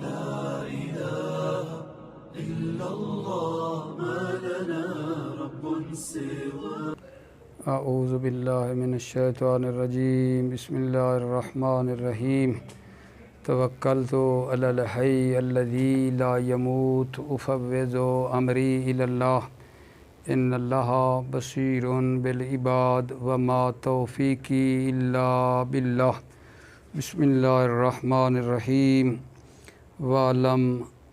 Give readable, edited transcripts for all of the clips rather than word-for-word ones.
لا إله إلا الله ما لنا رب سواه. اعوذ باللہ من الشیطان الرجیم. بسم اللہ الرحمن الرحیم. توکلت علی الحی الذی لا يموت افوض امری الی اللہ ان اللہ بصیر بالعباد وما توفیقی الا باللہ. بسم اللہ الرحمن الرحیم. وَعْلَمْ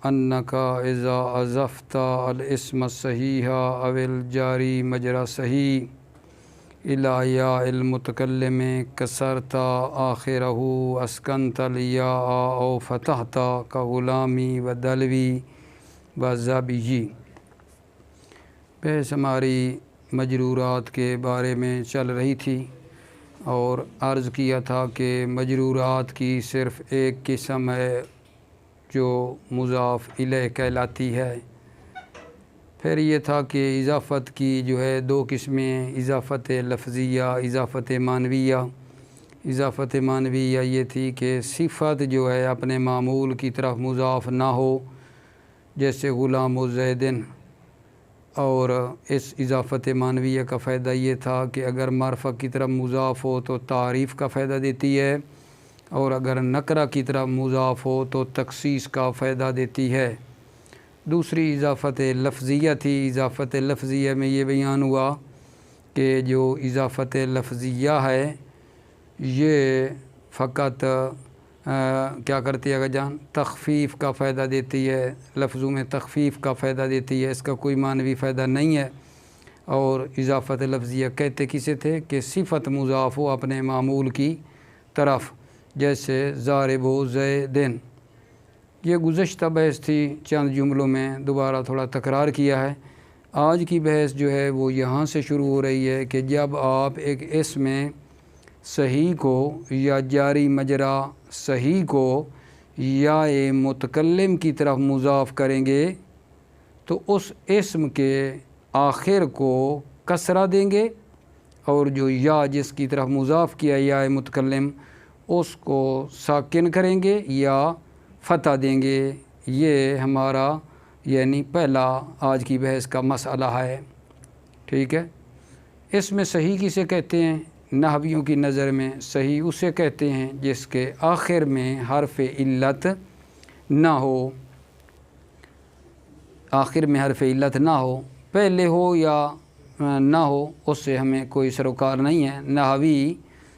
أَنَّكَ إِذَا عَزَفْتَ الْاسْمَ الصَّحِيحَ أَوِ الْجَارِي مَجْرَى صحیح إِلَى يَاءِ الْمُتَكَلِّمِ كَسَرْتَ آخِرَهُ أَسْكَنْتَ الْيَاءَ أَوْ فَتَحْتَ كَغُلَامِ وَدَلْوِي وَزَبِيِّ. بحث ہماری مجرورات کے بارے میں چل رہی تھی اور عرض کیا تھا کہ مجرورات کی صرف ایک قسم ہے جو مضاف الیہ کہلاتی ہے. پھر یہ تھا کہ اضافت کی جو ہے دو قسمیں، اضافت لفظیہ، اضافت معنویہ. اضافت معنویہ یہ تھی کہ صفت جو ہے اپنے معمول کی طرف مضاف نہ ہو، جیسے غلام و زیدن. اور اس اضافت معنویہ کا فائدہ یہ تھا کہ اگر معرفہ کی طرف مضاف ہو تو تعریف کا فائدہ دیتی ہے، اور اگر نکرہ کی طرف مضاف ہو تو تخصیص کا فائدہ دیتی ہے. دوسری اضافت لفظیہ تھی. اضافت لفظیہ میں یہ بیان ہوا کہ جو اضافت لفظیہ ہے یہ فقط کیا کرتی ہے جان، تخفیف کا فائدہ دیتی ہے، لفظوں میں تخفیف کا فائدہ دیتی ہے، اس کا کوئی معنوی فائدہ نہیں ہے. اور اضافت لفظیہ کہتے کسے تھے کہ صفت مضاف ہو اپنے معمول کی طرف، جیسے ضارب و زیدن. یہ گزشتہ بحث تھی، چند جملوں میں دوبارہ تھوڑا تکرار کیا ہے. آج کی بحث جو ہے وہ یہاں سے شروع ہو رہی ہے کہ جب آپ ایک اسم صحیح کو یا جاری مجرا صحیح کو یا متکلم کی طرف مضاف کریں گے تو اس اسم کے آخر کو کسرہ دیں گے، اور جو یا جس کی طرف مضاف کیا یا متکلم اس کو ساکن کریں گے یا فتح دیں گے. یہ ہمارا یعنی پہلا آج کی بحث کا مسئلہ ہے. ٹھیک ہے. اس میں صحیح کسے کہتے ہیں؟ نحویوں کی نظر میں صحیح اسے کہتے ہیں جس کے آخر میں حرف علت نہ ہو. آخر میں حرف علت نہ ہو، پہلے ہو یا نہ ہو، اس سے ہمیں کوئی سروکار نہیں ہے. نحوی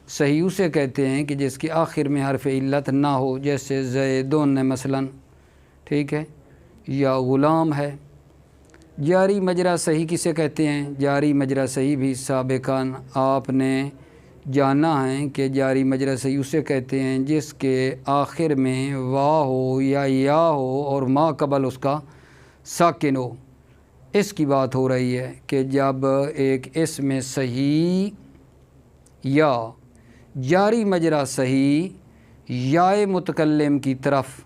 صحیح اسے کہتے ہیں کہ جس کے آخر میں حرف علت نہ ہو، جیسے زیدون ہے مثلا. ٹھیک ہے. یا غلام ہے. جاری مجرا صحیح کسے کہتے ہیں؟ جاری مجرا صحیح بھی سابقاً آپ نے جانا ہے کہ جاری مجرا صحیح اسے کہتے ہیں جس کے آخر میں وا ہو یا ہو اور ما قبل اس کا ساکن ہو. اس کی بات ہو رہی ہے کہ جب ایک اسم صحیح یا جاری مجرا صحیح یا متکلم کی طرف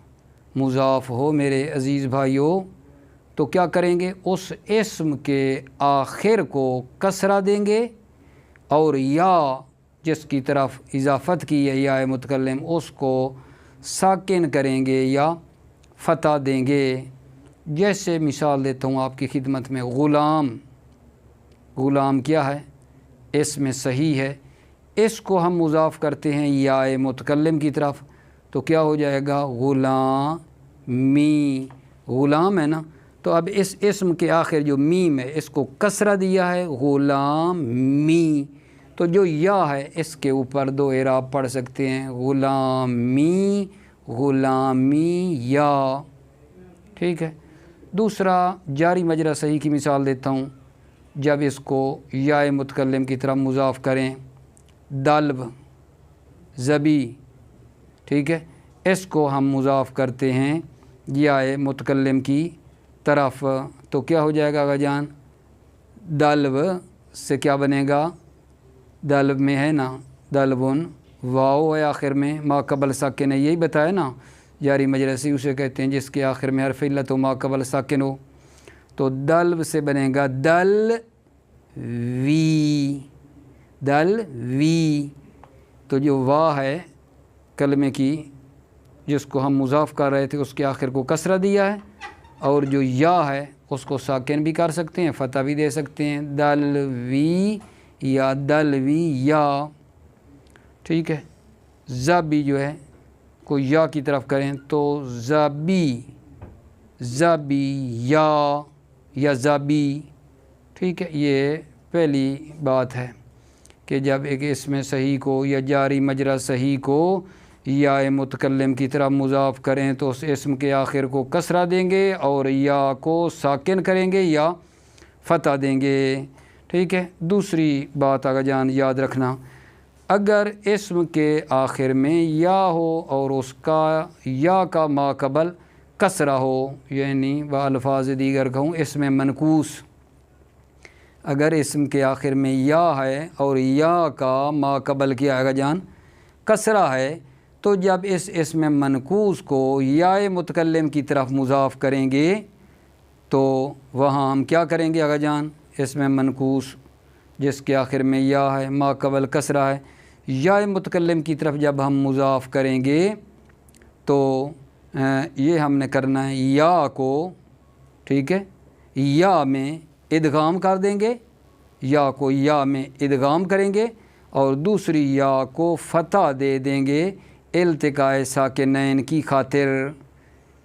مضاف ہو میرے عزیز بھائیوں، تو کیا کریں گے؟ اس اسم کے آخر کو کسرہ دیں گے، اور یا جس کی طرف اضافت کی ہے یا متکلم اس کو ساکن کریں گے یا فتح دیں گے. جیسے مثال دیتا ہوں آپ کی خدمت میں، غلام. غلام کیا ہے؟ اسم صحیح ہے. اس کو ہم مضاف کرتے ہیں یا متکلم کی طرف، تو کیا ہو جائے گا؟ غلامی. غلام ہے نا، تو اب اس اسم کے آخر جو میم ہے اس کو کسرہ دیا ہے، غلامی. تو جو یا ہے اس کے اوپر دو اعراب پڑھ سکتے ہیں، غلامی، غلامی یا. ٹھیک ہے. دوسرا جاری مجرا صحیح کی مثال دیتا ہوں. جب اس کو یا متکلم کی طرف مضاف کریں، دلب، زبی. ٹھیک ہے. اس کو ہم مضاف کرتے ہیں یا متکلم کی طرف، تو کیا ہو جائے گا آقا جان؟ دلب سے کیا بنے گا؟ دلب میں ہے نا دلبن، واو ہے آخر میں، ما قبل ساکن نے یہی بتایا نا. جاری مجرا صحیح اسے کہتے ہیں جس کے آخر میں حرف علت ہو، ما قبل ساکن ہو. تو دلب سے بنے گا دل وی. دل وی. تو جو وا ہے کلمے کی جس کو ہم مضاف کر رہے تھے اس کے آخر کو کسرہ دیا ہے، اور جو یا ہے اس کو ساکن بھی کر سکتے ہیں، فتح بھی دے سکتے ہیں، دلوی یا دلوی یا، ٹھیک ہے۔ زبی جو ہے کو یا کی طرف کریں تو زبی، زبی یا زبی، ٹھیک ہے۔ یہ پہلی بات ہے کہ جب ایک اسم صحیح کو یا جاری مجرا صحیح کو یا متکلم کی طرف مضاف کریں تو اس اسم کے آخر کو کسرہ دیں گے اور یا کو ساکن کریں گے یا فتح دیں گے، ٹھیک ہے۔ دوسری بات آگا جان یاد رکھنا، اگر اسم کے آخر میں یا ہو اور اس کا یا کا ما قبل کسرہ ہو، یعنی بالفاظ دیگر کہوں اسم منقوص، اگر اسم کے آخر میں یا ہے اور یا کا ما قبل کیا آگا جان کسرہ ہے، تو جب اس اسم منقوص کو یا متکلم کی طرف مضاف کریں گے تو وہاں ہم کیا کریں گے آگا جان، اسم منقوص جس کے آخر میں یا ہے ما قبل کسرہ ہے، یا متکلم کی طرف جب ہم مضاف کریں گے تو یہ ہم نے کرنا ہے یا کو، ٹھیک ہے، یا میں ادغام کر دیں گے، یا کو یا میں ادغام کریں گے اور دوسری یا کو فتح دے دیں گے التقاء ساکنین کی خاطر،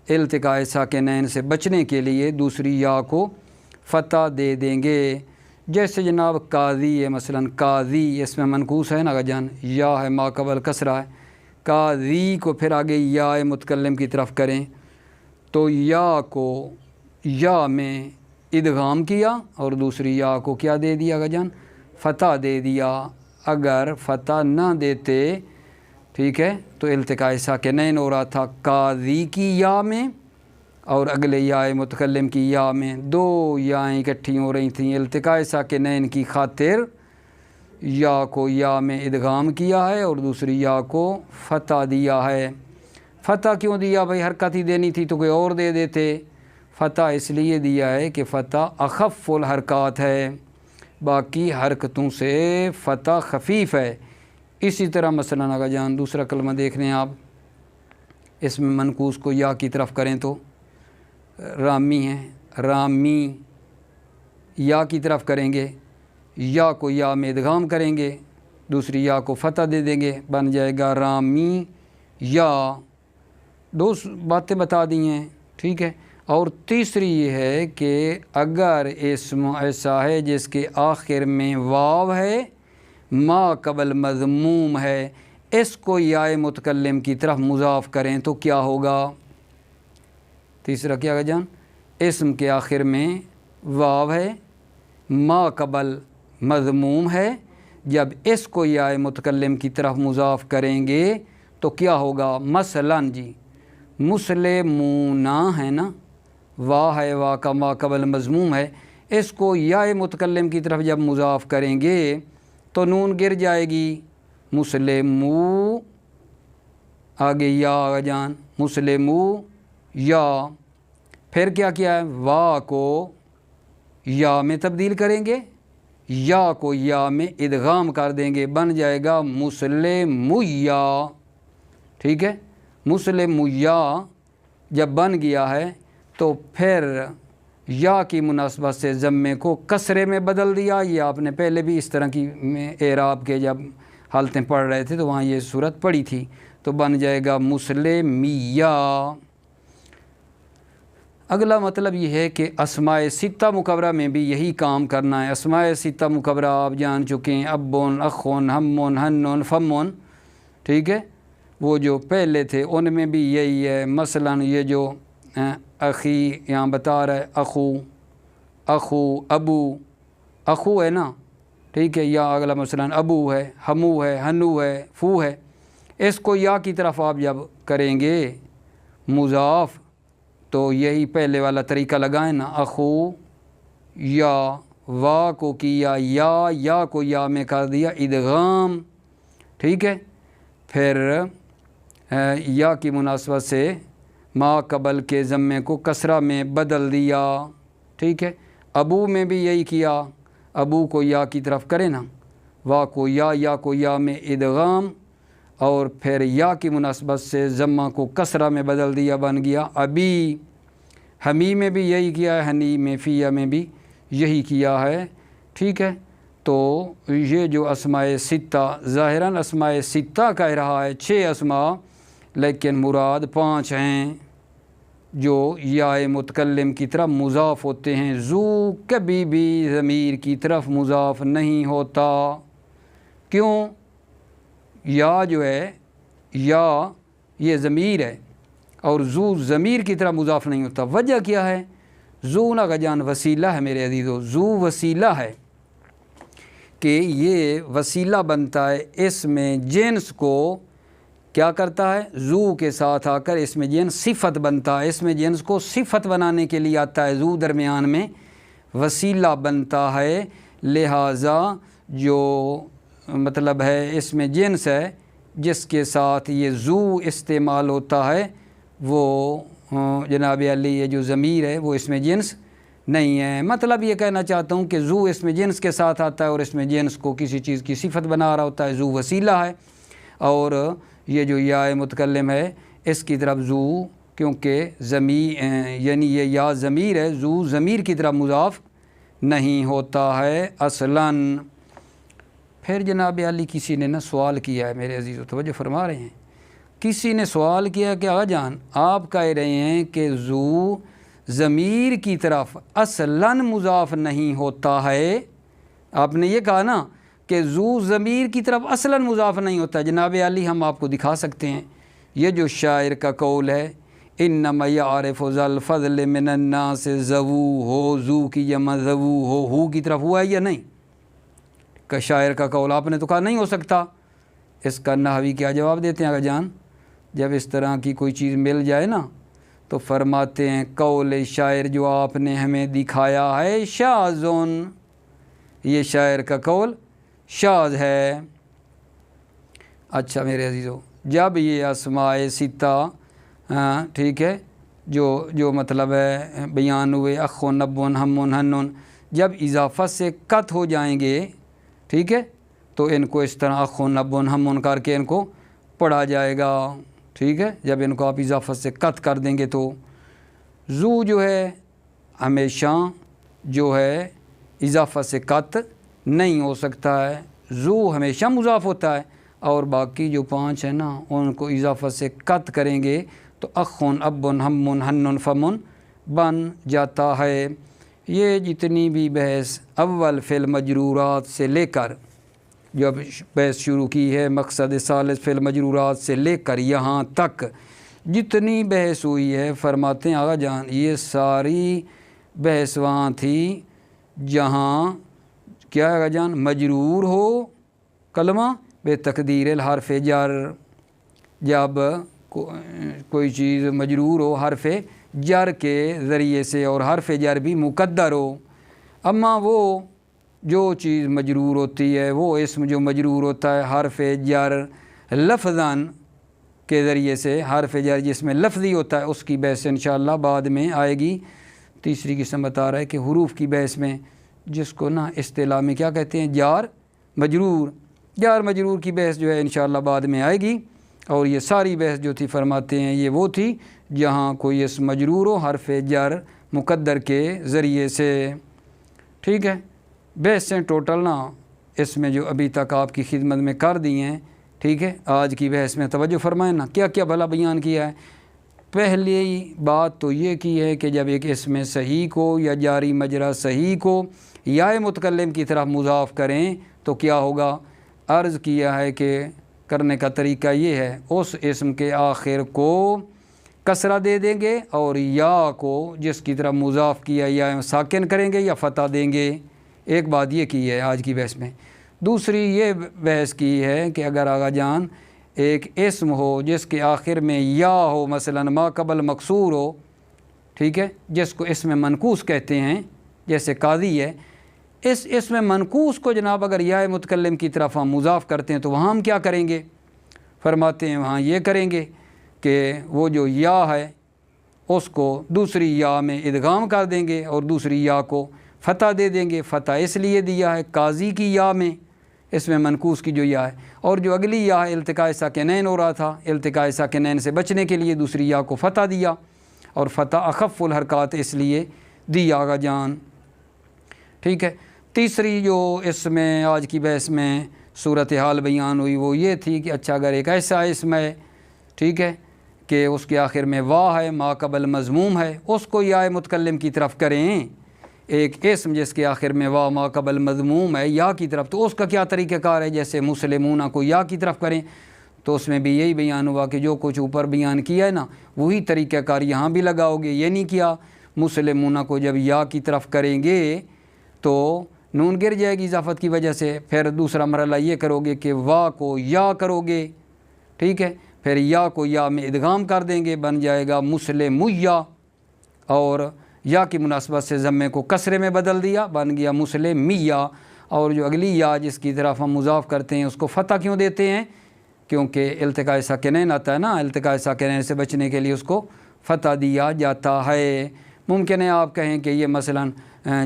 التقاء ساکنین سے بچنے کے لیے دوسری یا کو فتح دے دیں گے۔ جیسے جناب قاضی ہے، مثلا قاضی اس میں منقوص ہے نا جان، یا ہے ما قبل کسرہ ہے، قاضی کو پھر آگے یا متکلم کی طرف کریں تو یا کو یا میں ادغام کیا اور دوسری یا کو کیا دے دیا آگا جان، فتح دے دیا۔ اگر فتح نہ دیتے، ٹھیک ہے، تو التقاء ساکنین ہو رہا تھا قاضی کی یا میں اور اگلے یا متکلم کی یا میں، دو یائیں اکٹھی ہو رہی تھیں، التقاء ساکنین کی خاطر یا کو یا میں ادغام کیا ہے اور دوسری یا کو فتح دیا ہے۔ فتح کیوں دیا بھائی، حرکت ہی دینی تھی تو کوئی اور دے دیتے، فتح اس لیے دیا ہے کہ فتح اخف الحرکات ہے، باقی حرکتوں سے فتح خفیف ہے۔ اسی طرح مثلا آگا جان دوسرا کلمہ دیکھ لیں آپ، اس میں منقوص کو یا کی طرف کریں تو رامی ہے، رامی یا کی طرف کریں گے، یا کو یا میں ادغام کریں گے، دوسری یا کو فتح دے دیں گے، بن جائے گا رامی یا۔ دو باتیں بتا دی ہیں، ٹھیک ہے۔ اور تیسری یہ ہے کہ اگر اسم ایسا ہے جس کے آخر میں واو ہے ما قبل مضموم ہے، اس کو یا متکلم کی طرف مضاف کریں تو کیا ہوگا؟ تیسرا کیا گا جان، اسم کے آخر میں واو ہے ما قبل مضموم ہے، جب اس کو یا متکلم کی طرف مضاف کریں گے تو کیا ہوگا؟ مثلا جی مسلمون ہے نا، وا ہے، وا کا ما قبل مضموم ہے، اس کو یا متکلم کی طرف جب مضاف کریں گے تو نون گر جائے گی، مسلمو آگے یا آگا جان، مسلمو یا، پھر کیا کیا ہے، وا کو یا میں تبدیل کریں گے، یا کو یا میں ادغام کر دیں گے، بن جائے گا مسلمیا، ٹھیک ہے۔ مسلمیا جب بن گیا ہے تو پھر یا کی مناسبت سے ضمے کو کسرے میں بدل دیا۔ یہ آپ نے پہلے بھی اس طرح کی اعراب کے جب حالتیں پڑھ رہے تھے تو وہاں یہ صورت پڑھی تھی، تو بن جائے گا مسلمیہ۔ اگلا مطلب یہ ہے کہ اسماء ستہ مکبرہ میں بھی یہی کام کرنا ہے۔ اسماء ستہ مکبرہ آپ جان چکے ہیں، ابون، اخون، ہمون، ہنون، فمون، ٹھیک ہے، وہ جو پہلے تھے ان میں بھی یہی ہے۔ مثلا یہ جو اخی یہاں بتا رہا ہے، اخو، اخو، ابو، اخو ہے نا، ٹھیک ہے، یا اگلا مثلا ابو ہے، ہمو ہے، ہنو ہے، فو ہے، اس کو یا کی طرف آپ جب کریں گے مضاف تو یہی پہلے والا طریقہ لگائیں نا، اخو یا، وا کو کیا یا کو یا میں کر دیا ادغام، ٹھیک ہے، پھر یا کی مناسبت سے ما قبل کے ضمے کو کسرہ میں بدل دیا، ٹھیک ہے۔ ابو میں بھی یہی کیا، ابو کو یا کی طرف کرے نا، وا کو یا کو یا میں ادغام، اور پھر یا کی مناسبت سے ضمہ کو کسرہ میں بدل دیا، بن گیا ابی۔ حمی میں بھی یہی کیا ہے، حنی میں، فیہ میں بھی یہی کیا ہے، ٹھیک ہے۔ تو یہ جو اسماء ستہ ظاہراً اسماء ستہ کہہ رہا ہے 6 اسماء، لیکن مراد 5 ہیں جو یا متکلم کی طرف مضاف ہوتے ہیں۔ ذو کبھی بھی ضمیر کی طرف مضاف نہیں ہوتا، کیوں؟ یا جو ہے یا یہ ضمیر ہے اور ذو ضمیر کی طرف مضاف نہیں ہوتا۔ وجہ کیا ہے؟ ذو نا کا جان وسیلہ ہے میرے عزیزو، ذو وسیلہ ہے کہ یہ وسیلہ بنتا ہے اس میں جنس کو کیا کرتا ہے، ذو کے ساتھ آ کر اس میں جنس صفت بنتا ہے، اس میں جنس کو صفت بنانے کے لیے آتا ہے، ذو درمیان میں وسیلہ بنتا ہے، لہٰذا جو مطلب ہے اس میں جنس ہے جس کے ساتھ یہ ذو استعمال ہوتا ہے وہ جناب علی یہ جو ضمیر ہے وہ اس میں جنس نہیں ہے۔ مطلب یہ کہنا چاہتا ہوں کہ ذو اس میں جنس کے ساتھ آتا ہے اور اس میں جنس کو کسی چیز کی صفت بنا رہا ہوتا ہے، ذو وسیلہ ہے۔ اور یہ جو یا متکلم ہے اس کی طرف ذو کیونکہ یعنی یہ یا ضمیر ہے، ذو ضمیر کی طرف مضاف نہیں ہوتا ہے اصلاً۔ پھر جناب علی کسی نے سوال کیا ہے میرے عزیز و توجہ فرما رہے ہیں، کسی نے سوال کیا کہ آقا جان آپ کہہ رہے ہیں کہ ذو ضمیر کی طرف اصلاً مضاف نہیں ہوتا ہے، آپ نے یہ کہا نا کہ ذو ضمیر کی طرف اصلاً مضاف نہیں ہوتا۔ جناب علی ہم آپ کو دکھا سکتے ہیں، یہ جو شاعر کا قول ہے انما یعرف ذا الفضل من الناس ذو ہو، ذو کی جمع ذو ہو کی طرف ہوا ہے یا نہیں؟ کہ شاعر کا قول آپ نے تو کہا نہیں ہو سکتا۔ اس کا نحوی کیا جواب دیتے ہیں آقا جان؟ جب اس طرح کی کوئی چیز مل جائے نا تو فرماتے ہیں قول شاعر جو آپ نے ہمیں دکھایا ہے شاذن، یہ شاعر کا قول شاذ ہے۔ اچھا میرے عزیزو، جب یہ اسماء ستہ ٹھیک ہے جو مطلب ہے بیان ہوئے اخ و نب ہم ہنن، جب اضافت سے قط ہو جائیں گے ٹھیک ہے تو ان کو اس طرح اخ و نب ہم کر کے ان کو پڑھا جائے گا، ٹھیک ہے۔ جب ان کو آپ اضافت سے قط کر دیں گے تو ذو جو ہے ہمیشہ جو ہے اضافت سے قط نہیں ہو سکتا ہے، ذو ہمیشہ مضاف ہوتا ہے، اور باقی جو 5 ہیں نا ان کو اضافت سے قط کریں گے تو اخن ابن ہمن ہنن فمن بن جاتا ہے۔ یہ جتنی بھی بحث اول فی المجرورات سے لے کر جب بحث شروع کی ہے مقصد ثالث فی المجرورات سے لے کر یہاں تک جتنی بحث ہوئی ہے، فرماتے ہیں آقا جان یہ ساری بحث وہاں تھی جہاں کیا آقا جان مجرور ہو کلمہ بے تقدیر الحرف جر، جب کوئی چیز مجرور ہو حرف جر کے ذریعے سے اور حرف جر بھی مقدر ہو، اما وہ جو چیز مجرور ہوتی ہے وہ اسم جو مجرور ہوتا ہے حرف جر لفظاً کے ذریعے سے، حرف جر جس میں لفظی ہوتا ہے اس کی بحث انشاءاللہ بعد میں آئے گی۔ تیسری قسم بتا رہا ہے کہ حروف کی بحث میں جس کو نا اصطلاح میں کیا کہتے ہیں جار مجرور، جار مجرور کی بحث جو ہے انشاءاللہ بعد میں آئے گی۔ اور یہ ساری بحث جو تھی فرماتے ہیں یہ وہ تھی جہاں کوئی اسم مجرور ہو حرف جر مقدر کے ذریعے سے، ٹھیک ہے۔ بحثیں ٹوٹل نا اس میں جو ابھی تک آپ کی خدمت میں کر دی ہیں، ٹھیک ہے، آج کی بحث میں توجہ فرمائیں نا کیا کیا بھلا بیان کیا ہے۔ پہلی بات تو یہ کی ہے کہ جب ایک اسم صحیح کو یا جاری مجرا صحیح کو یا متکلم کی طرف مضاف کریں تو کیا ہوگا، عرض کیا ہے کہ کرنے کا طریقہ یہ ہے اس اسم کے آخر کو کسرہ دے دیں گے اور یا کو جس کی طرف مضاف کیا یا ساکن کریں گے یا فتح دیں گے۔ ایک بات یہ کی ہے آج کی بحث میں۔ دوسری یہ بحث کی ہے کہ اگر آقا جان ایک اسم ہو جس کے آخر میں یا ہو، مثلا ما قبل مکسور ہو، ٹھیک ہے، جس کو اسم منقوص کہتے ہیں جیسے قاضی ہے، اس اسم منقوص کو جناب اگر یا متکلم کی طرف ہم مضاف کرتے ہیں تو وہاں ہم کیا کریں گے؟ فرماتے ہیں وہاں یہ کریں گے کہ وہ جو یا ہے اس کو دوسری یا میں ادغام کر دیں گے اور دوسری یا کو فتح دے دیں گے۔ فتح اس لیے دیا ہے قاضی کی یا میں اس میں منقوص کی جو یا ہے، اور جو اگلی یا ہے التقاء ساکنین ہو رہا تھا، التقاء ساکنین سے بچنے کے لیے دوسری یا کو فتح دیا، اور فتح اخف الحرکات اس لیے دی آغا جان، ٹھیک ہے۔ تیسری جو اس میں آج کی بحث میں صورتحال بیان ہوئی وہ یہ تھی کہ اچھا اگر ایک ایسا اسم ہے، ٹھیک ہے، کہ اس کے آخر میں وا ہے، ما قبل مضموم ہے، اس کو یا متکلم کی طرف کریں، ایک اسم جس کے آخر میں وا ما قبل مضموم ہے یا کی طرف، تو اس کا کیا طریقہ کار ہے؟ جیسے مسلمون کو یا کی طرف کریں، تو اس میں بھی یہی بیان ہوا کہ جو کچھ اوپر بیان کیا ہے نا وہی طریقہ کار یہاں بھی لگاؤ گے۔ یہ نہیں کیا مسلمون کو جب یا کی طرف کریں گے تو نون گر جائے گی اضافت کی وجہ سے، پھر دوسرا مرحلہ یہ کرو گے کہ وا کو یا کرو گے، ٹھیک ہے، پھر یا کو یا میں ادغام کر دیں گے، بن جائے گا مسلمیا، اور یا کی مناسبت سے ضمے کو کسرے میں بدل دیا، بن گیا مسلمیہ، اور جو اگلی یا جس کی طرف ہم مضاف کرتے ہیں اس کو فتح کیوں دیتے ہیں؟ کیونکہ التقاء ساکنین آتا ہے نا، التقاء ساکنین سے بچنے کے لیے اس کو فتح دیا جاتا ہے۔ ممکن ہے آپ کہیں کہ یہ مثلا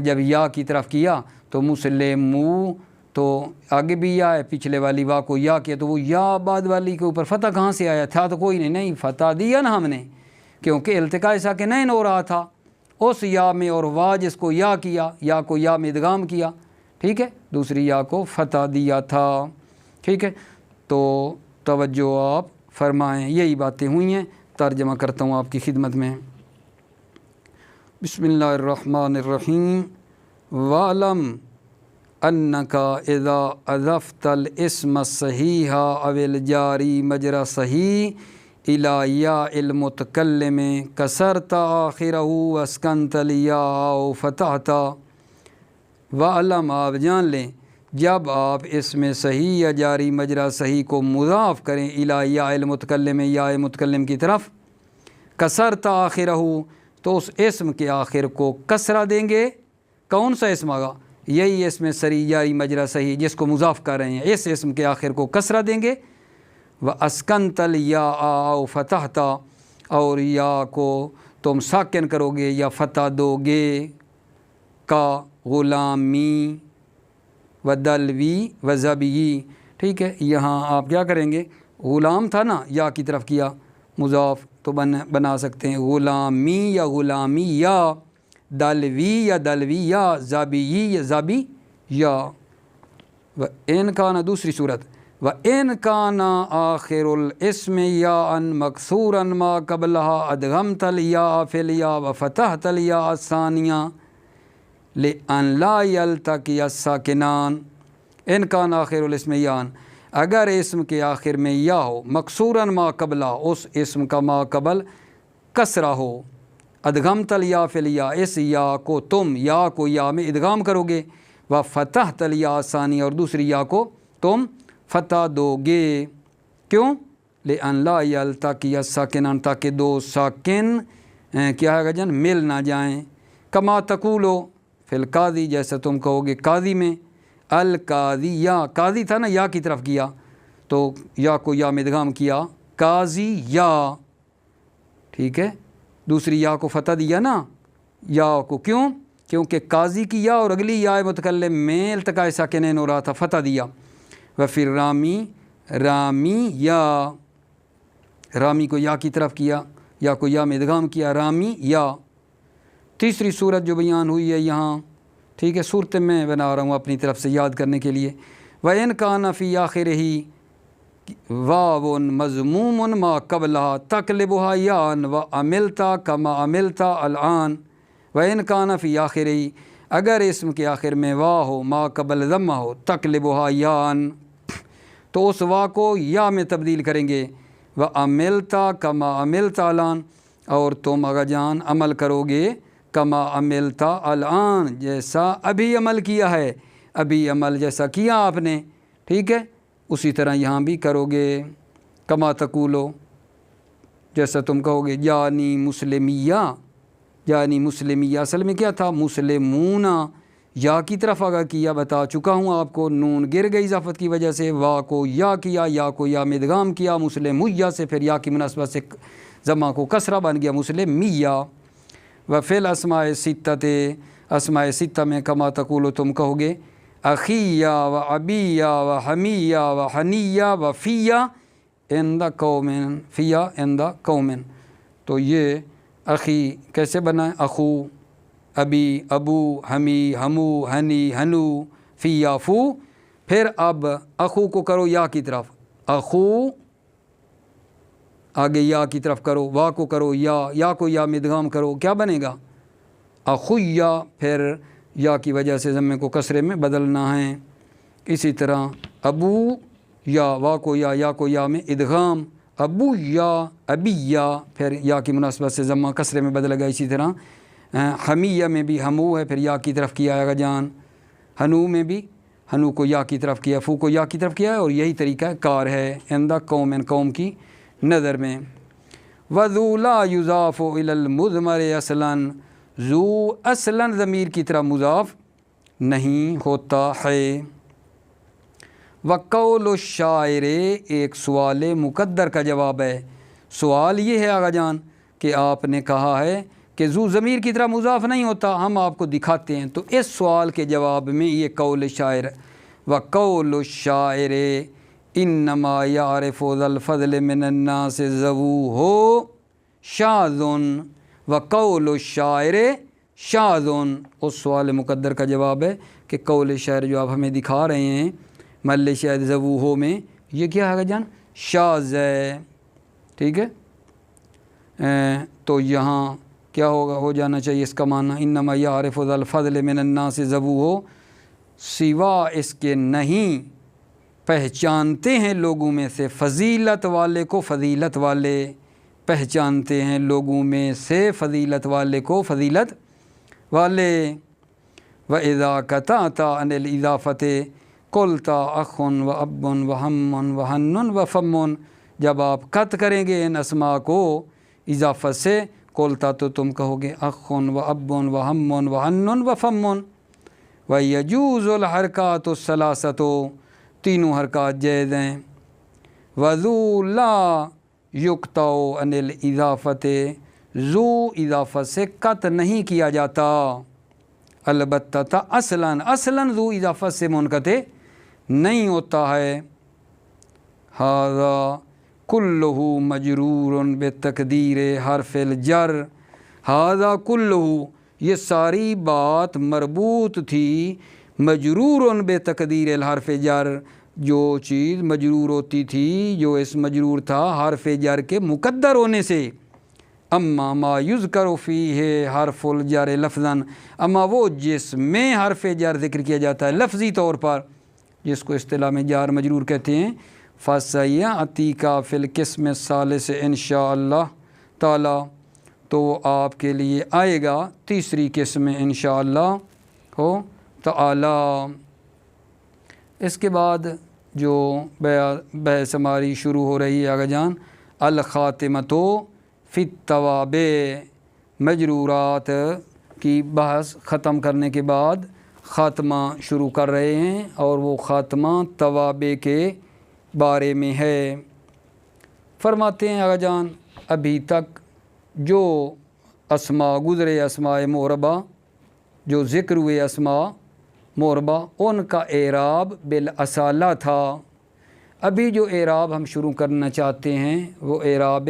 جب یا کی طرف کیا تو مسلمو، تو آگے بھی یا ہے، پچھلے والی وا کو یا کیا تو وہ یا بعد والی کے اوپر فتح کہاں سے آیا تھا؟ تو کوئی نہیں فتح دیا نا ہم نے، کیونکہ التقاء ساکنین ہو رہا تھا اس یا میں، اور وا جس کو یا کیا، یا کو یا میں ادغام کیا، ٹھیک ہے، دوسری یا کو فتح دیا تھا، ٹھیک ہے۔ تو توجہ آپ فرمائیں، یہی باتیں ہوئی ہیں، ترجمہ کرتا ہوں آپ کی خدمت میں۔ بسم اللہ الرحمن الرحیم۔ وَعْلَمْ أَنَّكَ إِذَا أَضَفْتَ الْاسْمَ الصَّحِيحَ أَوِ الْجَارِي مَجْرَى صَحِيحٍ إِلَى يَاءِ الْمُتَكَلِّمِ كَسَرْتَ آخِرَهُ وَاسْكَنْتَ الْيَاءَ أَوْ فَتَحْتَ۔ وَعْلَمْ، آپ جان لیں، جب آپ اسم صحیح یا جاری مجرا صحیح کو مضاف کریں الی یا المتکلم، یا متکلم کی طرف، کسرت آخرہ، تو اس اسم کے آخر کو کسرہ دیں گے۔ کون سا اسم آگا؟ یہی اسم صریح جاری مجرا صحیح جس کو مضاف کر رہے ہیں، اس اسم کے آخر کو کسرہ دیں گے۔ وَأَسْكَنْتَ الْيَاءَ أَوْ فَتَحْتَ، اور یا کو تم ساکن کرو گے یا فتح دو گے، کا غلامی و دلوی و زبی، ٹھیک ہے۔ یہاں آپ کیا کریں گے؟ غلام تھا نا، یا کی طرف کیا مضاف، تو بنا سکتے ہیں غلامی یا غلامی یا، دلوی یا دلوی یا، زبی یا زبی یا۔ و ان کانا، دوسری صورت، و ان کانا آخر الاسم یا ان مکسورا ما قبلها ادغمت الیا فی الیا و فتحت الیا الثانیہ لأن لا یلتقی الساکنان۔ ان کان آخر الاسم یان، اگر اسم کے آخر میں یا ہو، مکسوراً ما قبلہ، اس اسم کا ما قبل کسرہ ہو، ادغمت الیا فی الیا، اس یا کو تم یا کو یا میں ادغام کرو گے، و فتحت الیا ثانی، اور دوسری یا کو تم فتح دو گے، کیوں؟ لأن لا یلتقی الساکنان، تاکہ دو ساکن کیا ہے جن مل نہ جائیں۔ کما تقولو فی القاضی، جیسا تم کہو گے قاضی میں، القاضی، یا قاضی تھا نا، یا کی طرف کیا تو یا کو یا میں ادغام کیا، قاضی یا، ٹھیک ہے، دوسری یا کو فتح دیا نا یا کو، کیوں؟ کیونکہ قاضی کی یا اور اگلی یا متکلم میں التقاء ساکنین ہو رہا تھا، فتح دیا۔ وفر رامی، رامی یا، رامی کو یا کی طرف کیا، یا کو یا میں ادغام کیا، رامی یا۔ تیسری صورت جو بیان ہوئی ہے یہاں، ٹھیک ہے، صورت میں بنا رہا ہوں اپنی طرف سے یاد کرنے کے لیے۔ وَإِنْ كَانَ فِي آخِرِهِ وَاوٌ مَضْمُومٌ مَا قَبْلَهَا تَقْلِبُهَا يَاءً وَعَمِلْتَ كَمَا عَمِلْتَ الْآنَ۔ وَإِنْ كَانَ فِي آخِرِهِ، اگر اسم کے آخر میں وا ہو، ما قبل ضمہ ہو، تقلبها یاءً، تو اس وا کو یا میں تبدیل کریں گے، وَعَمِلْتَ كَمَا عَمِلْتَ الْآنَ، اور تم آغا جان عمل کرو گے، کما عملتا الآن، جیسا ابھی عمل کیا ہے، ابھی عمل جیسا کیا آپ نے، ٹھیک ہے، اسی طرح یہاں بھی کرو گے۔ کما تقولو، جیسا تم کہو گے، جانی مسلمیہ، جانی مسلمیہ اصل میں کیا تھا؟ مسلمون، یا کی طرف آگا کیا، بتا چکا ہوں آپ کو، نون گر گئی اضافت کی وجہ سے، وا کو یا کیا، یا کو یا میں ادغام کیا، مسلمیہ سے، پھر یا کی مناسبت سے ضمہ کو کسرہ بن گیا مسلمیہ۔ وفی الاسماء ستہ، اسماء ستہ میں کما تقولو تم کہو گے، اخیہ و ابیہ و حمیہ و حنیہ و فیہ عند قومن، فیہ عند قومن۔ تو یہ اخی کیسے بنا ہے؟ اخو، ابی ابو، ہمی ہمو، ہنی ہنو، فیہ فو۔ پھر اب اخو کو کرو یا کی طرف، اخو آگے یا کی طرف کرو، وا کو کرو یا کو یا میں ادغام کرو، کیا بنے گا؟ اخویا۔ پھر یا کی وجہ سے ضمے کو کسرے میں بدلنا ہے۔ اسی طرح ابو یا، وا کو یا کو یا میں ادغام، ابو یا ابی یا، پھر یا کی مناسبت سے ضمہ کسرے میں بدل گا۔ اسی طرح حمیہ میں بھی ہمو ہے، پھر یا کی طرف کیا گا جان، ہنو میں بھی ہنو کو یا کی طرف کیا، فو کو یا کی طرف کیا ہے، اور یہی طریقہ کار ہے عند قوم، قوم کی نظر میں۔ وذو لا یضاف الی المضمر اصلا، ذو اصلا ضمیر کی طرح مضاف نہیں ہوتا ہے۔ وقول الشاعر، ایک سوال مقدر کا جواب ہے۔ سوال یہ ہے آغا جان کہ آپ نے کہا ہے کہ ذو ضمیر کی طرح مضاف نہیں ہوتا، ہم آپ کو دکھاتے ہیں۔ تو اس سوال کے جواب میں یہ قول شاعر، وقول الشاعر انما یعرف ذا الفضل من الناس ذووہ شاذ، وقول الشاعر شاذ۔ اس سوال مقدر کا جواب ہے کہ قول شاعر جو آپ ہمیں دکھا رہے ہیں محل شاہد ذووہ میں، یہ کیا ہے جان؟ شاذ ہے، ٹھیک ہے۔ تو یہاں کیا ہوگا، ہو جانا چاہیے اس کا معنی انما یعرف ذا الفضل من الناس ذووہ، سوا اس کے نہیں پہچانتے ہیں لوگوں میں سے فضیلت والے کو، فضیلت والے پہچانتے ہیں لوگوں میں سے فضیلت والے کو، فضیلت والے۔ وَإِذَا قَطَعْتَ عَنِ الْإِضَافَةِ قُلْتَ أَخٌ وَأَبٌ وَهَمٌ وَهَنٌ وَفَمٌ، جب آپ قطع کریں گے ان اسماء کو اضافت سے، قُلْتَ تو تم کہو گے أَخٌ وَأَبٌ وَهَمٌ وَهَنٌ وَفَمٌ۔ وَيَجُوزُ الْحَرَكَاتُ الثَّلَاثَةُ، تینوں حرکات جائز ہیں۔ وَذُو لَا يُقْطَعُ عَنِ الْإِضَافَةِ، ذو اضافت سے قطع نہیں کیا جاتا، البتہ اصلاً ذو اضافت سے منقطع نہیں ہوتا ہے۔ ھذا کلہ مجرور بتقدیر حرف الجر، ھذا کلہ، یہ ساری بات مربوط تھی مجرور بتقدیر الحرف جر، جو چیز مجرور ہوتی تھی، جو اس مجرور تھا حرف جر کے مقدر ہونے سے۔ اما ما یذکر فیہ حرف الجر لفظاً، اما وہ جس میں حرف جر ذکر کیا جاتا ہے لفظی طور پر، جس کو اصطلاح میں جار مجرور کہتے ہیں، فَسَيَأْتِيكَ فِي الْقِسْمِ الثَّالِثِ انشاءاللہ تعالی، تو وہ آپ کے لیے آئے گا تیسری قسم میں انشاءاللہ ہو تعالی۔ اس کے بعد جو بحث ہماری شروع ہو رہی ہے آگا جان، الخاتمۃ فی التوابع، مجرورات کی بحث ختم کرنے کے بعد خاتمہ شروع کر رہے ہیں، اور وہ خاتمہ توابع کے بارے میں ہے۔ فرماتے ہیں آگا جان ابھی تک جو اسماء گزرے، اسماء معربہ جو ذکر ہوئے، اسماء معربہ، ان کا اعراب بالاصالہ تھا۔ ابھی جو اعراب ہم شروع کرنا چاہتے ہیں وہ اعراب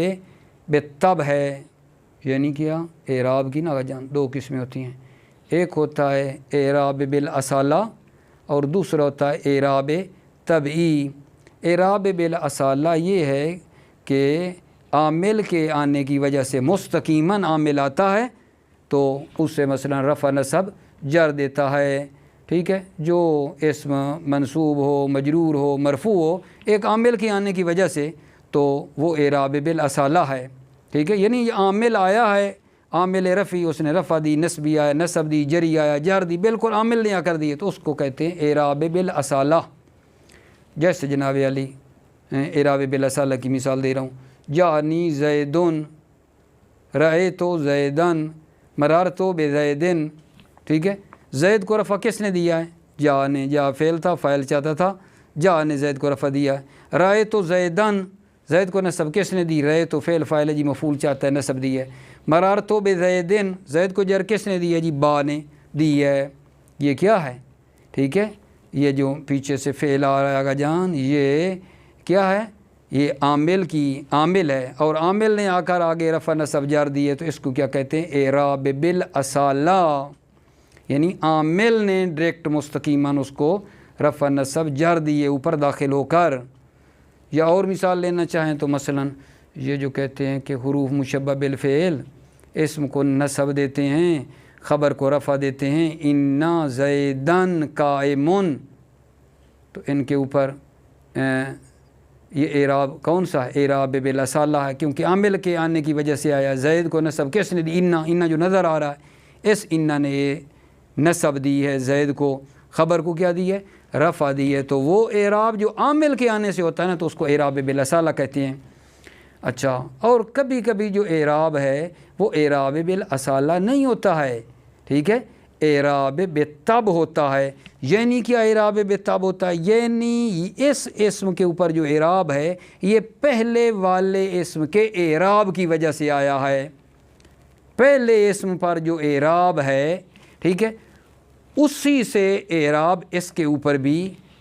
بالطبع ہے، یعنی کیا، اعراب کی نا آگا جان دو قسمیں ہوتی ہیں، ایک ہوتا ہے اعراب بالاصالہ اور دوسرا ہوتا ہے اعراب طبعی۔ اعراب بالاصالہ یہ ہے کہ عامل کے آنے کی وجہ سے مستقیماً عامل آتا ہے تو اس سے مثلا رفع نصب جر دیتا ہے، ٹھیک ہے، جو اسم منصوب ہو، مجرور ہو، مرفوع ہو، ایک عامل کے آنے کی وجہ سے، تو وہ اعراب بالاصالہ ہے، ٹھیک ہے۔ یعنی یہ عامل آیا ہے، عامل رفعی، اس نے رفع دی، نصبی آیا، نصب دی، جری آیا، جر دی، بالکل عامل نے آ کر دیے، تو اس کو کہتے ہیں اعراب بالاصالہ۔ جیسے جناب علی اعراب بالاصالہ کی مثال دے رہا ہوں، جانی زیدن، رأیت زیدن، مررت بزیدن، ٹھیک ہے۔ زید کو رفع کس نے دیا ہے؟ جا نے، جا فعل تھا، فاعل چاہتا تھا، جا نے زید کو رفع دیا ہے۔ رأیت زیدن، زید کو نصب کس نے دی؟ رأیت فعل فاعل جی مفعول چاہتا ہے، نصب دی ہے۔ مررت بزیدن، زید کو جر کس نے دی ہے جی؟ با نے دی ہے۔ یہ کیا ہے؟ ٹھیک ہے، یہ جو پیچھے سے فعل آ رہا ہے آقا جان، یہ کیا ہے؟ یہ عامل ہے، اور عامل نے آ کر آگے رفع نصب جر دیے تو اس کو کیا کہتے ہیں؟ اعراب بالاصالہ، یعنی عامل نے ڈائریکٹ مستقیماً اس کو رفع نصب جر دیے اوپر داخل ہو کر۔ یا اور مثال لینا چاہیں تو مثلا یہ جو کہتے ہیں کہ حروف مشبہ بالفعل اسم کو نصب دیتے ہیں، خبر کو رفع دیتے ہیں، انا زیدن قائمن، تو ان کے اوپر یہ اعراب کون سا ہے؟ اعراب بالاصالہ ہے، کیونکہ عامل کے آنے کی وجہ سے آیا۔ زید کو نصب کس نے دی؟ انا جو نظر آ رہا ہے اس انا نے یہ نصب دی ہے، زید کو خبر کو کیا دی ہے؟ رفع دی ہے۔ تو وہ اعراب جو عامل کے آنے سے ہوتا ہے نا تو اس کو اعراب بالاصالہ کہتے ہیں۔ اچھا، اور کبھی کبھی جو اعراب ہے وہ اعراب بالاصالہ نہیں ہوتا ہے، ٹھیک ہے، اعراب بالطب ہوتا ہے۔ یعنی کیا اعراب بالطب ہوتا ہے؟ یعنی اس اسم کے اوپر جو اعراب ہے یہ پہلے والے اسم کے اعراب کی وجہ سے آیا ہے۔ پہلے اسم پر جو اعراب ہے، ٹھیک ہے، اسی سے اعراب اس کے اوپر بھی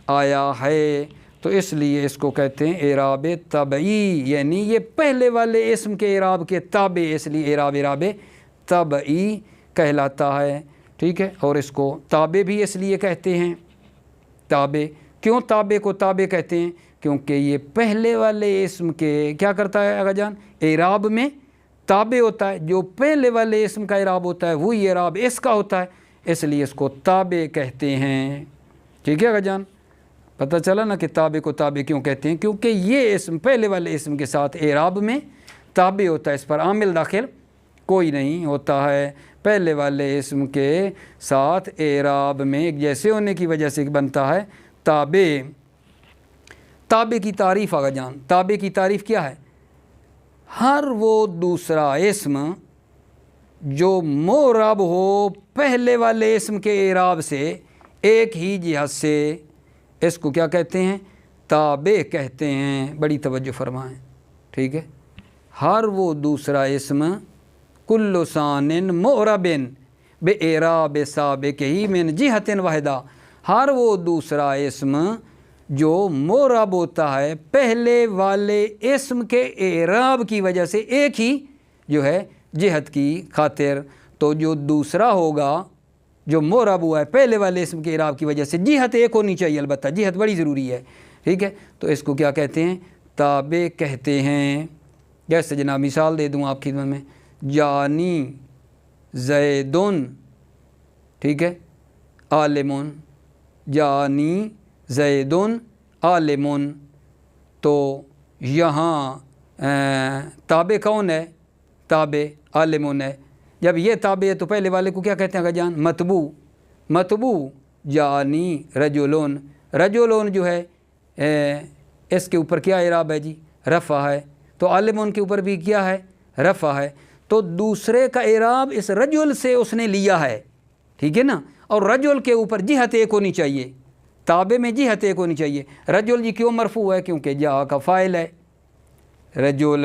آیا ہے، تو اس لیے اس کو کہتے ہیں اعراب طبعی، یعنی یہ پہلے والے اسم کے اعراب کے تابع، اس لیے اعراب طبعی کہلاتا ہے، ٹھیک ہے۔ اور اس کو تابع بھی اس لیے کہتے ہیں، تابع کیوں تابع کو تابع کہتے ہیں؟ کیونکہ یہ پہلے والے اسم کے کیا کرتا ہے آقا جان؟ اعراب میں تابع ہوتا ہے، جو پہلے والے اسم کا اعراب ہوتا ہے وہی اعراب اس کا ہوتا ہے، اس لیے اس کو تابع کہتے ہیں، ٹھیک ہے آقا جان؟ پتہ چلا نا کہ تابع کو تابع کیوں کہتے ہیں؟ کیونکہ یہ اسم پہلے والے اسم کے ساتھ اعراب میں تابع ہوتا ہے، اس پر عامل داخل کوئی نہیں ہوتا ہے، پہلے والے اسم کے ساتھ اعراب میں ایک جیسے ہونے کی وجہ سے بنتا ہے تابع۔ تابع کی تعریف آقا جان، تابع کی تعریف کیا ہے؟ ہر وہ دوسرا اسم جو معرب ہو پہلے والے اسم کے اعراب سے ایک ہی جہت سے، اس کو کیا کہتے ہیں؟ تابع کہتے ہیں۔ بڑی توجہ فرمائیں، ٹھیک ہے۔ ہر وہ دوسرا اسم کل ثان معرب باعراب سابق ہی من جہت واحدہ، ہر وہ دوسرا اسم جو معرب ہوتا ہے پہلے والے اسم کے اعراب کی وجہ سے ایک ہی جو ہے جہت کی خاطر، تو جو دوسرا ہوگا جو معرب ہوا ہے پہلے والے اسم کے اعراب کی وجہ سے، جہت ایک ہونی چاہیے، البتہ جہت بڑی ضروری ہے، ٹھیک ہے، تو اس کو کیا کہتے ہیں؟ تابع کہتے ہیں۔ جیسے جناب مثال دے دوں آپ کی خدمت میں، جانی زیدن، ٹھیک ہے، عالمن، جانی زیدن عالمن، تو یہاں تابع کون ہے؟ تابع عالمن ہے۔ جب یہ تابع ہے تو پہلے والے کو کیا کہتے ہیں آقا جان؟ متبوع۔ متبوع جانی رجلون، رجلون جو ہے اس کے اوپر کیا اعراب ہے جی؟ رفع ہے، تو عالمن کے اوپر بھی کیا ہے؟ رفع ہے، تو دوسرے کا اعراب اس رجل سے اس نے لیا ہے، ٹھیک ہے نا، اور رجل کے اوپر جہت ایک ہونی چاہیے، تابع میں جہت ایک ہونی چاہیے۔ رجل جی کیوں مرفوع ہے؟ کیونکہ جا کا فاعل ہے۔ رجل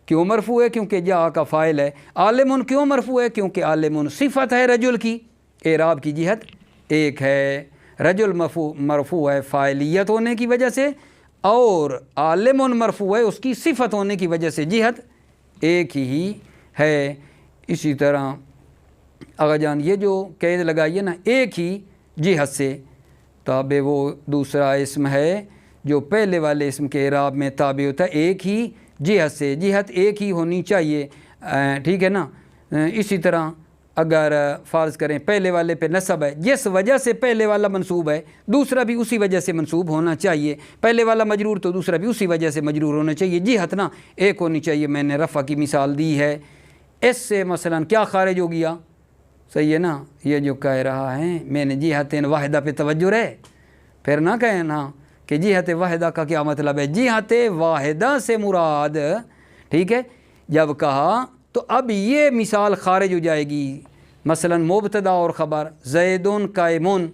کیوں مرفوع ہے؟ کیونکہ جا کا فاعل ہے۔ عالمن کیوں مرفوع ہے؟ کیونکہ عالمن صفت ہے رجل کی، اعراب کی جہت ایک ہے۔ رجل مرفوع ہے فاعلیت ہونے کی وجہ سے، اور عالمن مرفوع ہے اس کی صفت ہونے کی وجہ سے، جہت ایک ہی ہے۔ اسی طرح آقا جان یہ جو قید لگائیے نا، ایک ہی جہت سے، تابع وہ دوسرا اسم ہے جو پہلے والے اسم کے اعراب میں تابع ہوتا ہے ایک ہی جہت سے، جہت ایک ہی ہونی چاہیے، ٹھیک ہے نا۔ اسی طرح اگر فرض کریں پہلے والے پہ نصب ہے، جس وجہ سے پہلے والا منصوب ہے دوسرا بھی اسی وجہ سے منصوب ہونا چاہیے، پہلے والا مجرور تو دوسرا بھی اسی وجہ سے مجرور ہونا چاہیے، جہت نا ایک ہونی چاہیے۔ میں نے رفع کی مثال دی ہے، اس سے مثلا کیا خارج ہو گیا؟ صحیح ہے نا، یہ جو کہہ رہا ہے میں نے جہت واحدہ پہ توجہ رہے، پھر نہ کہیں نا کہ جہت واحدہ کا کیا مطلب ہے؟ جہت واحدہ سے مراد، ٹھیک ہے، جب کہا تو اب یہ مثال خارج ہو جائے گی۔ مثلا مبتدا اور خبر زیدن قائمون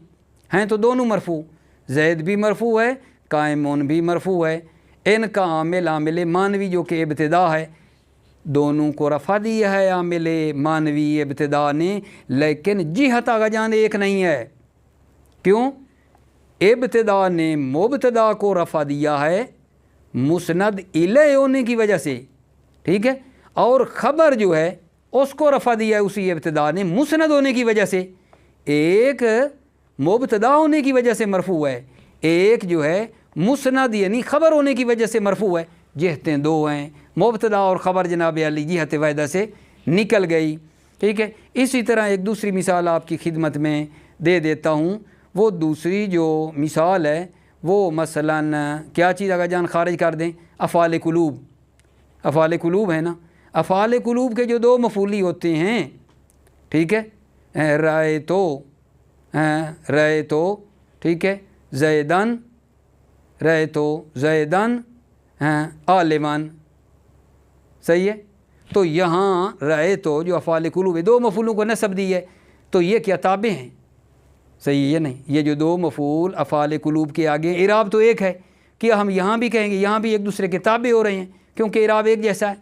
ہیں تو دونوں مرفوع، زید بھی مرفوع ہے، قائمون بھی مرفوع ہے، ان کا عامل مانوی جو کہ ابتدا ہے، دونوں کو رفع دیا ہے عامل مانوی ابتدا نے، لیکن جہت آقا جان ایک نہیں ہے۔ کیوں؟ ابتدا نے مبتدا کو رفع دیا ہے مسند الیہ ہونے کی وجہ سے، ٹھیک ہے، اور خبر جو ہے اس کو رفع دیا ہے اسی ابتدا نے مسند ہونے کی وجہ سے۔ ایک مبتدا ہونے کی وجہ سے مرفوع ہے، ایک جو ہے مسند یعنی خبر ہونے کی وجہ سے مرفوع ہے، جہتیں دو ہیں، مبتدا اور خبر جناب علی جہت واحدہ سے نکل گئی، ٹھیک ہے۔ اسی طرح ایک دوسری مثال آپ کی خدمت میں دے دیتا ہوں، وہ دوسری جو مثال ہے وہ مثلاً کیا چیز آگا جان خارج کر دیں، افعال قلوب، افعال قلوب ہے نا، افعال قلوب کے جو دو مفعولی ہوتے ہیں، ٹھیک ہے، رائے تو ٹھیک ہے زیدن، رائے تو زیدن عالمن، صحیح ہے۔ تو یہاں رائے تو جو افعال قلوب ہے دو مفعولوں کو نسب دی ہے، تو یہ کیا تابع ہیں، صحیح ہے نہیں، یہ جو دو مفعول افعال قلوب کے آگے اعراب تو ایک ہے، کیا ہم یہاں بھی کہیں گے یہاں بھی ایک دوسرے کے تابع ہو رہے ہیں کیونکہ اعراب ایک جیسا ہے،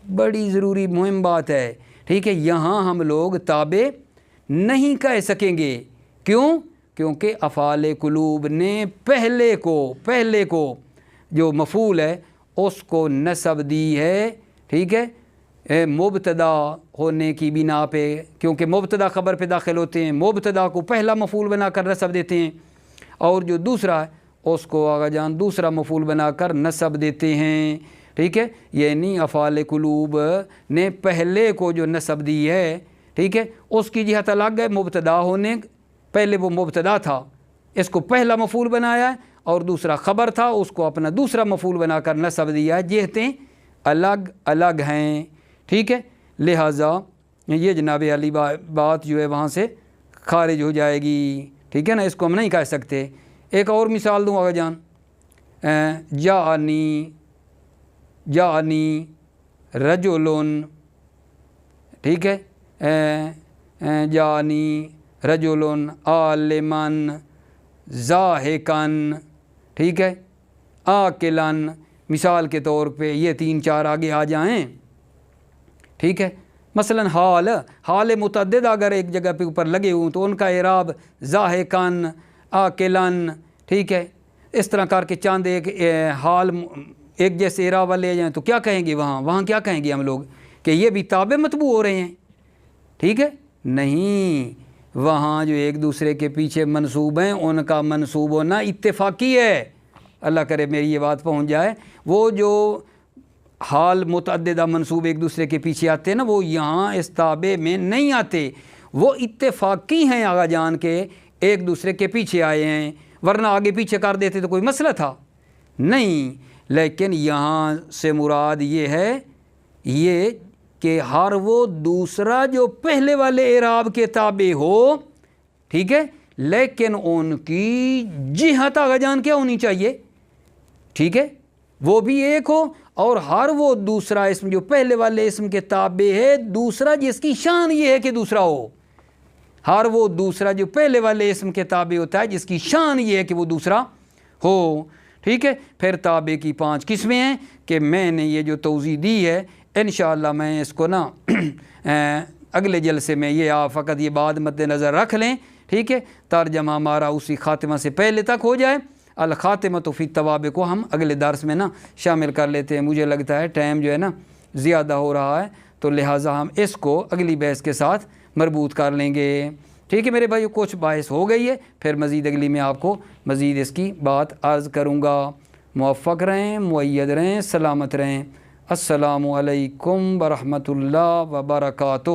بڑی ضروری مہم بات ہے، ٹھیک ہے۔ یہاں ہم لوگ تابع نہیں کہہ سکیں گے، کیوں؟ کیونکہ افعال قلوب نے پہلے کو جو مفعول ہے اس کو نسب دی ہے، ٹھیک ہے، مبتدا ہونے کی بنا پہ، کیونکہ مبتدا خبر پہ داخل ہوتے ہیں، مبتدا کو پہلا مفعول بنا کر نسب دیتے ہیں، اور جو دوسرا ہے اس کو آگا جان دوسرا مفعول بنا کر نسب دیتے ہیں، ٹھیک ہے۔ یعنی افعال قلوب نے پہلے کو جو نسب دی ہے، ٹھیک ہے، اس کی جہت الگ ہے، مبتدا ہونے پہلے وہ مبتدا تھا، اس کو پہلا مفعول بنایا ہے، اور دوسرا خبر تھا اس کو اپنا دوسرا مفعول بنا کر نسب دیا ہے، جہتیں الگ الگ ہیں، ٹھیک ہے۔ لہٰذا یہ جناب علی بات جو ہے وہاں سے خارج ہو جائے گی، ٹھیک ہے نا، اس کو ہم نہیں کہہ سکتے۔ ایک اور مثال دوں آگا جان، جانی رجلن، ٹھیک ہے، جانی رجلن عالمن ضاحکن، ٹھیک ہے، عاقلن، مثال کے طور پہ یہ 3-4 آگے آ جائیں، ٹھیک ہے۔ مثلاً حال متعدد اگر ایک جگہ پہ اوپر لگے ہوں تو ان کا اعراب ضاحکن، عاقلن، ٹھیک ہے، اس طرح کر کے چاند ایک حال ایک جیسے اعراب والے لے جائیں تو کیا کہیں گے، وہاں کیا کہیں گے ہم لوگ کہ یہ بھی تابع متبوع ہو رہے ہیں، ٹھیک ہے، نہیں، وہاں جو ایک دوسرے کے پیچھے منصوب ہیں ان کا منصوب ہونا اتفاقی ہے، اللہ کرے میری یہ بات پہنچ جائے۔ وہ جو حال متعددہ منصوب ایک دوسرے کے پیچھے آتے ہیں نا، وہ یہاں اس تابع میں نہیں آتے، وہ اتفاقی ہیں آگا جان کے ایک دوسرے کے پیچھے آئے ہیں، ورنہ آگے پیچھے کر دیتے تو کوئی مسئلہ تھا نہیں۔ لیکن یہاں سے مراد یہ ہے یہ کہ ہر وہ دوسرا جو پہلے والے اعراب کے تابع ہو، ٹھیک ہے، لیکن ان کی جہت آگا جان کیا ہونی چاہیے، ٹھیک ہے، وہ بھی ایک ہو، اور ہر وہ دوسرا اسم جو پہلے والے اسم کے تابع ہے دوسرا جس کی شان یہ ہے کہ دوسرا ہو، ہر وہ دوسرا جو پہلے والے اسم کے تابع ہوتا ہے جس کی شان یہ ہے کہ وہ دوسرا ہو، ٹھیک ہے۔ پھر تابع کی 5 قسمیں ہیں کہ میں نے یہ جو توضیح دی ہے انشاءاللہ میں اس کو نا اگلے جلسے میں یہ آپ فقط یہ بات مد نظر رکھ لیں، ٹھیک ہے، ترجمہ ہمارا اسی خاتمہ سے پہلے تک ہو جائے۔ الخاتمۃ فی التوابع کو ہم اگلے درس میں نا شامل کر لیتے ہیں، مجھے لگتا ہے ٹائم جو ہے نا زیادہ ہو رہا ہے، تو لہٰذا ہم اس کو اگلی بحث کے ساتھ مربوط کر لیں گے، ٹھیک ہے میرے بھائی، کچھ باعث ہو گئی ہے، پھر مزید اگلی میں آپ کو مزید اس کی بات عرض کروں گا۔ موفق رہیں، مؤید رہیں، سلامت رہیں۔ السلام علیکم ورحمۃ اللہ وبرکاتہ۔